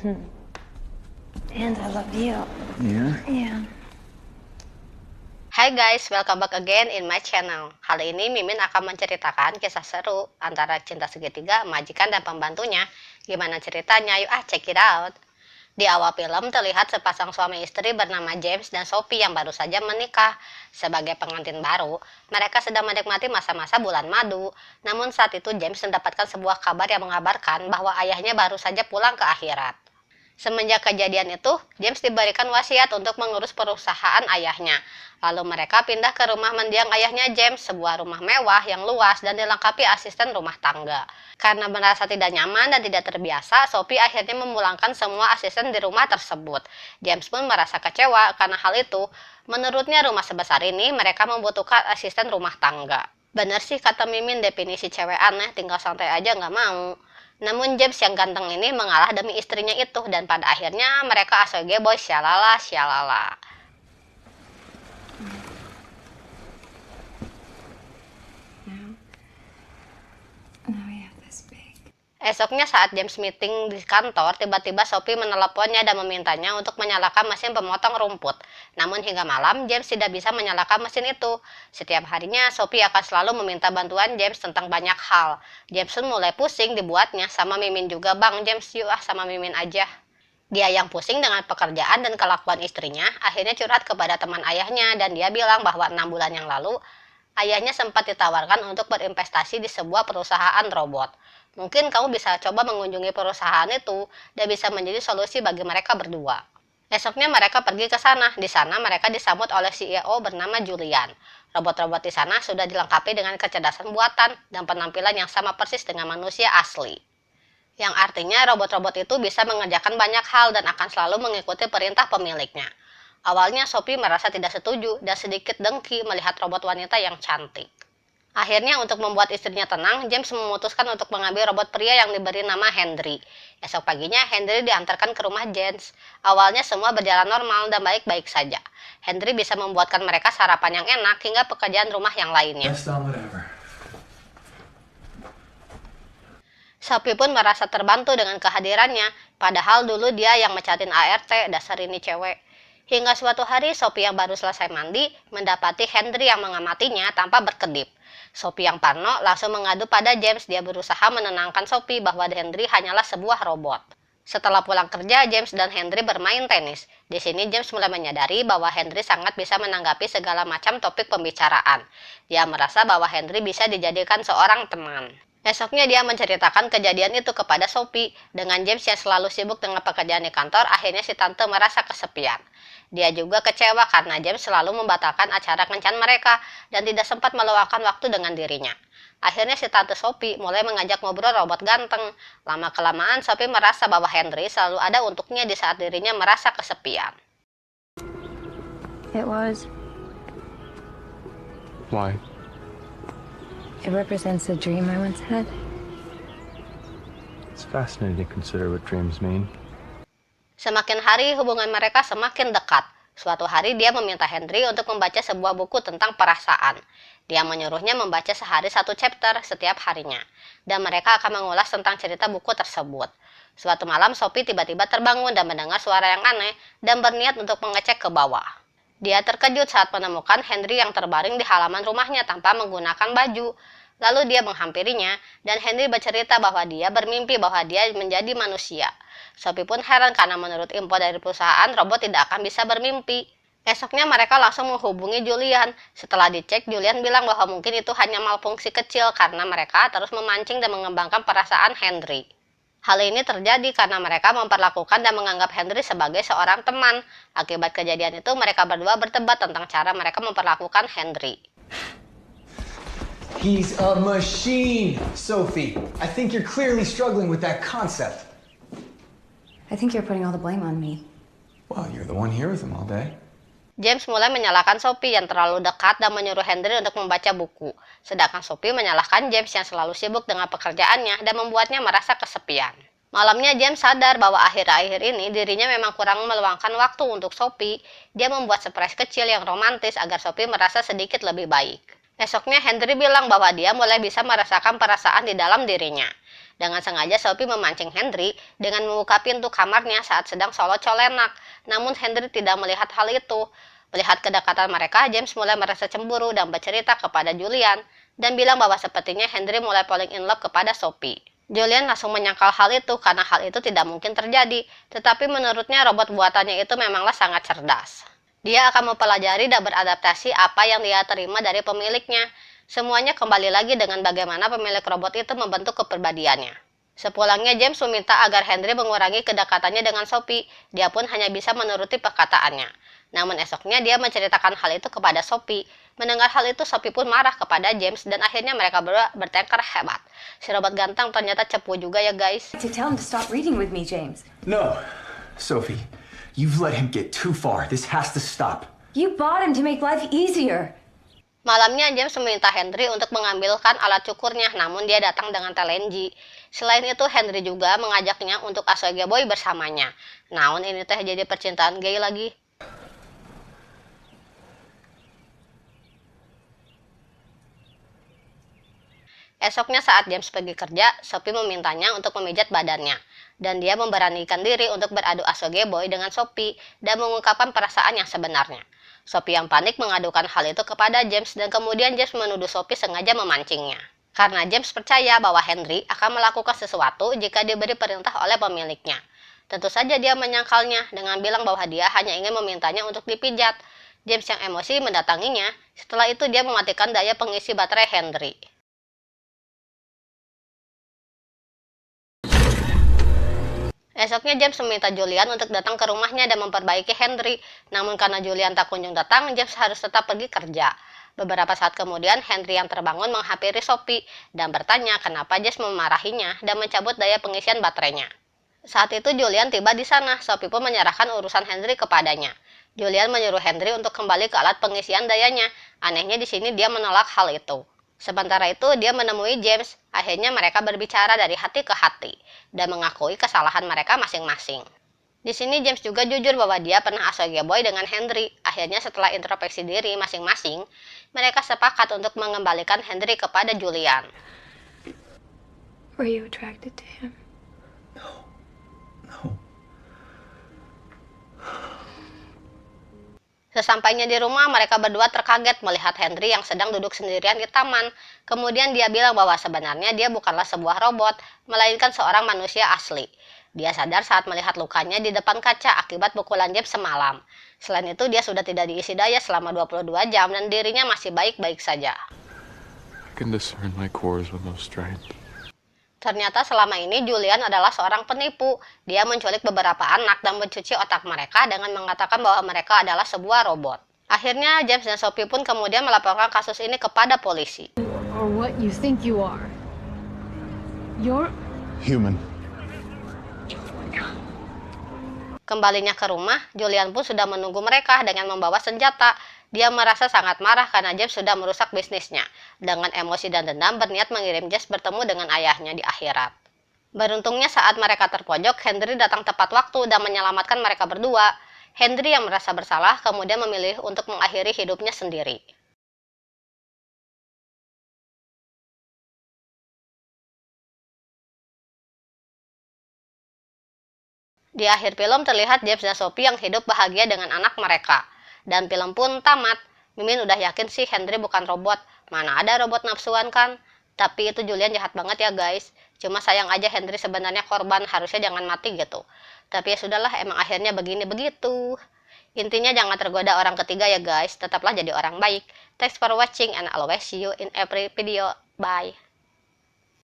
And I love you. Yeah? Yeah. Hai guys, welcome back again in my channel. Kali ini Mimin akan menceritakan kisah seru antara cinta segitiga, majikan dan pembantunya. Gimana ceritanya? Yuk check it out. Di awal film terlihat sepasang suami istri bernama James dan Sophie yang baru saja menikah. Sebagai pengantin baru, mereka sedang menikmati masa-masa bulan madu. Namun saat itu James mendapatkan sebuah kabar yang mengabarkan bahwa ayahnya baru saja pulang ke akhirat. Semenjak kejadian itu, James diberikan wasiat untuk mengurus perusahaan ayahnya. Lalu mereka pindah ke rumah mendiang ayahnya James, sebuah rumah mewah yang luas dan dilengkapi asisten rumah tangga. Karena merasa tidak nyaman dan tidak terbiasa, Sophie akhirnya memulangkan semua asisten di rumah tersebut. James pun merasa kecewa karena hal itu. Menurutnya rumah sebesar ini mereka membutuhkan asisten rumah tangga. Bener sih kata Mimin, definisi cewek aneh, tinggal santai aja nggak mau. Namun James yang ganteng ini mengalah demi istrinya itu, dan pada akhirnya mereka asoge boy syalala syalala. Now we have this big. Esoknya saat James meeting di kantor, tiba-tiba Sophie meneleponnya dan memintanya untuk menyalakan mesin pemotong rumput. Namun hingga malam, James tidak bisa menyalakan mesin itu. Setiap harinya, Sophie akan selalu meminta bantuan James tentang banyak hal. James pun mulai pusing dibuatnya, sama Mimin juga, Bang James, yuk sama Mimin aja. Dia yang pusing dengan pekerjaan dan kelakuan istrinya, akhirnya curhat kepada teman ayahnya dan dia bilang bahwa 6 bulan yang lalu, ayahnya sempat ditawarkan untuk berinvestasi di sebuah perusahaan robot. Mungkin kamu bisa coba mengunjungi perusahaan itu dan bisa menjadi solusi bagi mereka berdua. Esoknya mereka pergi ke sana. Di sana mereka disambut oleh CEO bernama Julian. Robot-robot di sana sudah dilengkapi dengan kecerdasan buatan dan penampilan yang sama persis dengan manusia asli. Yang artinya robot-robot itu bisa mengerjakan banyak hal dan akan selalu mengikuti perintah pemiliknya. Awalnya Sophie merasa tidak setuju dan sedikit dengki melihat robot wanita yang cantik. Akhirnya untuk membuat istrinya tenang, James memutuskan untuk mengambil robot pria yang diberi nama Henry. Esok paginya, Henry diantarkan ke rumah James. Awalnya semua berjalan normal dan baik-baik saja. Henry bisa membuatkan mereka sarapan yang enak hingga pekerjaan rumah yang lainnya. Best omelet ever. Sophie pun merasa terbantu dengan kehadirannya, padahal dulu dia yang mencatin ART, dasar ini cewek. Hingga suatu hari, Sophie yang baru selesai mandi, mendapati Henry yang mengamatinya tanpa berkedip. Sophie yang parno langsung mengadu pada James. Dia berusaha menenangkan Sophie bahwa Henry hanyalah sebuah robot. Setelah pulang kerja, James dan Henry bermain tenis. Di sini James mulai menyadari bahwa Henry sangat bisa menanggapi segala macam topik pembicaraan. Dia merasa bahwa Henry bisa dijadikan seorang teman. Esoknya dia menceritakan kejadian itu kepada Sophie. Dengan James yang selalu sibuk dengan pekerjaan di kantor, akhirnya si tante merasa kesepian. Dia juga kecewa karena James selalu membatalkan acara kencan mereka dan tidak sempat meluangkan waktu dengan dirinya. Akhirnya si tante Sophie mulai mengajak ngobrol robot ganteng. Lama-kelamaan Sophie merasa bahwa Henry selalu ada untuknya di saat dirinya merasa kesepian. It was. Why? It represents the dream I once had. It's fascinating to consider what dreams mean. Semakin hari hubungan mereka semakin dekat. Suatu hari dia meminta Henry untuk membaca sebuah buku tentang perasaan. Dia menyuruhnya membaca sehari 1 chapter setiap harinya. Dan mereka akan mengulas tentang cerita buku tersebut. Suatu malam Sophie tiba-tiba terbangun dan mendengar suara yang aneh dan berniat untuk mengecek ke bawah. Dia terkejut saat menemukan Henry yang terbaring di halaman rumahnya tanpa menggunakan baju. Lalu dia menghampirinya dan Henry bercerita bahwa dia bermimpi bahwa dia menjadi manusia. Sophie pun heran karena menurut info dari perusahaan, robot tidak akan bisa bermimpi. Esoknya mereka langsung menghubungi Julian. Setelah dicek, Julian bilang bahwa mungkin itu hanya malfungsi kecil karena mereka terus memancing dan mengembangkan perasaan Henry. Hal ini terjadi karena mereka memperlakukan dan menganggap Henry sebagai seorang teman. Akibat kejadian itu, mereka berdua berdebat tentang cara mereka memperlakukan Henry. He's a machine, Sophie. I think you're clearly struggling with that concept. I think you're putting all the blame on me. Well, you're the one here with him all day. James mulai menyalahkan Sophie yang terlalu dekat dan menyuruh Henry untuk membaca buku. Sedangkan Sophie menyalahkan James yang selalu sibuk dengan pekerjaannya dan membuatnya merasa kesepian. Malamnya James sadar bahwa akhir-akhir ini dirinya memang kurang meluangkan waktu untuk Sophie. Dia membuat surprise kecil yang romantis agar Sophie merasa sedikit lebih baik. Esoknya Henry bilang bahwa dia mulai bisa merasakan perasaan di dalam dirinya. Dengan sengaja Sophie memancing Henry dengan membuka pintu kamarnya saat sedang solo colenak. Namun Henry tidak melihat hal itu. Melihat kedekatan mereka, James mulai merasa cemburu dan bercerita kepada Julian dan bilang bahwa sepertinya Henry mulai falling in love kepada Sophie. Julian langsung menyangkal hal itu karena hal itu tidak mungkin terjadi, tetapi menurutnya robot buatannya itu memanglah sangat cerdas. Dia akan mempelajari dan beradaptasi apa yang dia terima dari pemiliknya. Semuanya kembali lagi dengan bagaimana pemilik robot itu membentuk kepribadiannya. Sepulangnya, James meminta agar Henry mengurangi kedekatannya dengan Sophie. Dia pun hanya bisa menuruti perkataannya. Namun esoknya dia menceritakan hal itu kepada Sophie. Mendengar hal itu, Sophie pun marah kepada James dan akhirnya mereka berdua bertengkar hebat. Si robot ganteng ternyata cepu juga ya guys. To tell him to stop reading with me, James. No, Sophie, you've let him get too far. This has to stop. You bought him to make life easier. Malamnya, James meminta Henry untuk mengambilkan alat cukurnya, namun dia datang dengan telenji. Selain itu, Henry juga mengajaknya untuk Asoge Boy bersamanya. Namun ini teh jadi percintaan gay lagi. Esoknya saat James pergi kerja, Sophie memintanya untuk memijat badannya. Dan dia memberanikan diri untuk beradu Asoge Boy dengan Sophie dan mengungkapkan perasaan yang sebenarnya. Sophie yang panik mengadukan hal itu kepada James dan kemudian James menuduh Sophie sengaja memancingnya. Karena James percaya bahwa Henry akan melakukan sesuatu jika diberi perintah oleh pemiliknya. Tentu saja dia menyangkalnya dengan bilang bahwa dia hanya ingin memintanya untuk dipijat. James yang emosi mendatanginya, setelah itu dia mematikan daya pengisi baterai Henry. Esoknya James meminta Julian untuk datang ke rumahnya dan memperbaiki Henry. Namun karena Julian tak kunjung datang, James harus tetap pergi kerja. Beberapa saat kemudian, Henry yang terbangun menghampiri Sophie dan bertanya kenapa James memarahinya dan mencabut daya pengisian baterainya. Saat itu Julian tiba di sana. Sophie pun menyerahkan urusan Henry kepadanya. Julian menyuruh Henry untuk kembali ke alat pengisian dayanya. Anehnya di sini dia menolak hal itu. Sementara itu, dia menemui James. Akhirnya mereka berbicara dari hati ke hati dan mengakui kesalahan mereka masing-masing. Di sini James juga jujur bahwa dia pernah Asoge Boy dengan Henry. Akhirnya setelah introspeksi diri masing-masing, mereka sepakat untuk mengembalikan Henry kepada Julian. Were you attracted to him? No. Sesampainya di rumah, mereka berdua terkaget melihat Henry yang sedang duduk sendirian di taman. Kemudian dia bilang bahwa sebenarnya dia bukanlah sebuah robot, melainkan seorang manusia asli. Dia sadar saat melihat lukanya di depan kaca akibat pukulan James semalam. Selain itu, dia sudah tidak diisi daya selama 22 jam dan dirinya masih baik-baik saja. I can discern my cores with no strength. Ternyata selama ini Julian adalah seorang penipu. Dia menculik beberapa anak dan mencuci otak mereka dengan mengatakan bahwa mereka adalah sebuah robot. Akhirnya James dan Sophie pun kemudian melaporkan kasus ini kepada polisi. Or what you think you are. You're Human. Kembalinya ke rumah, Julian pun sudah menunggu mereka dengan membawa senjata. Dia merasa sangat marah karena James sudah merusak bisnisnya. Dengan emosi dan dendam, berniat mengirim James bertemu dengan ayahnya di akhirat. Beruntungnya saat mereka terpojok, Henry datang tepat waktu dan menyelamatkan mereka berdua. Henry yang merasa bersalah kemudian memilih untuk mengakhiri hidupnya sendiri. Di akhir film terlihat James dan Sophie yang hidup bahagia dengan anak mereka. Dan film pun tamat. Mimin udah yakin sih Henry bukan robot. Mana ada robot nafsuan kan? Tapi itu Julian jahat banget ya guys. Cuma sayang aja Henry sebenarnya korban, harusnya jangan mati gitu. Tapi ya sudahlah, emang akhirnya begini begitu. Intinya jangan tergoda orang ketiga ya guys. Tetaplah jadi orang baik. Thanks for watching and I'll always see you in every video. Bye.